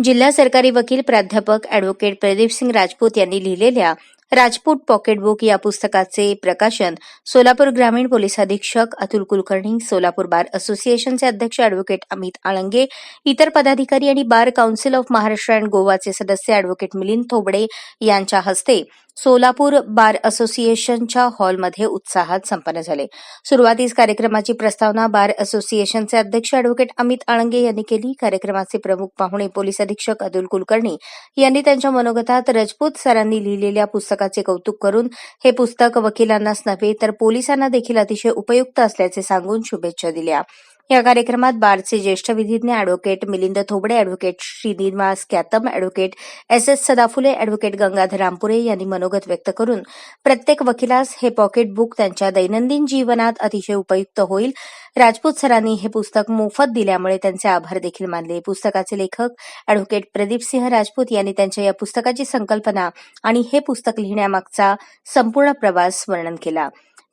जिल्हा सरकारी वकील प्राध्यापक ॲडव्होकेट प्रदीपसिंग राजपूत यांनी लिहिलेल्या राजपूत पॉकेटबुक या पुस्तकाचे प्रकाशन सोलापूर ग्रामीण पोलीस अधीक्षक अतुल कुलकर्णी, सोलापूर बार असोसिएशनचे अध्यक्ष ॲडव्होकेट अमित आळंगे, इतर पदाधिकारी आणि bar council of Maharashtra and गोवाचे सदस्य ॲडव्होकेट मिलिंद थोबडे यांच्या हस्ते सोलापूर बार असोसिएशनच्या हॉलमध्ये उत्साहात संपन्न झाले. सुरुवातीस कार्यक्रमाची प्रस्तावना बार असोसिएशनचे अध्यक्ष ॲडव्होकेट अमित आळंगे यांनी केली. कार्यक्रमाचे प्रमुख पाहुणे पोलीस अधीक्षक अतुल कुलकर्णी यांनी त्यांच्या मनोगतात राजपूत सरांनी लिहिलेल्या पुस्तकाचे कौतुक करून हे पुस्तक वकिलांनाच नव्हे तर पोलिसांना देखील अतिशय उपयुक्त असल्याचे सांगून शुभेच्छा दिल्या. या कार्यक्रमात बारचे ज्येष्ठ विधिज्ञ advocate Milind Thobde, advocate Shrinivas Kyatam, advocate S Sadafule, advocate Gangadhar Rampure यांनी मनोगत व्यक्त करून प्रत्येक वकिलास हे पॉकेट बुक त्यांच्या दैनंदिन जीवनात अतिशय उपयुक्त होईल. राजपूत सरांनी हे पुस्तक मोफत दिल्यामुळे त्यांचे आभार देखील मानले. पुस्तकाचे लेखक ॲडव्होकेट प्रदीपसिंह राजपूत यांनी त्यांच्या या पुस्तकाची संकल्पना आणि हे पुस्तक लिहिण्यामागचा संपूर्ण प्रवास वर्णन केला.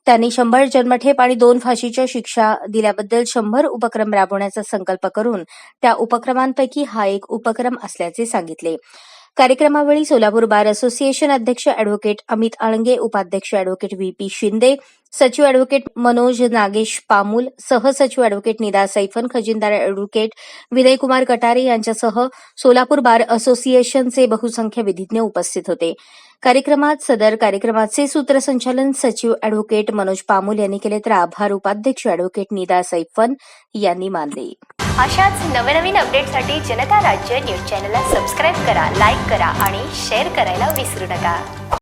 त्यांनी 100 जन्मठेप आणि 2 फाशीच्या शिक्षा दिल्याबद्दल 100 उपक्रम राबवण्याचा संकल्प करून त्या उपक्रमांपैकी हा एक उपक्रम असल्याचे सांगितले. कार्यक्रमावेळी सोलापूर बार असोसिएशन अध्यक्ष ॲडव्होकेट अमित आळंगे, उपाध्यक्ष ॲडव्होकेट व्ही.पी. शिंदे, सचिव ॲडव्होकेट मनोज नागेश पामुल, सहसचिव ॲडव्होकेट निदा सैफन, खजिनदार ॲडव्होकेट विनयकुमार कटारे यांच्यासह सोलापूर बार असोसिएशनचे बहुसंख्य विधिज्ञ उपस्थित होते. कार्यक्रमात सदर कार्यक्रमाचे सूत्रसंचालन सचिव ॲडव्होकेट मनोज पामुल यांनी केले तर आभार उपाध्यक्ष ॲडव्होकेट निदा सैफन यांनी मानले. अशाच नवनवीन अपडेटसाठी जनता राज्य न्यूज चॅनलला सबस्क्राईब करा, लाईक करा आणि शेअर करायला विसरू नका.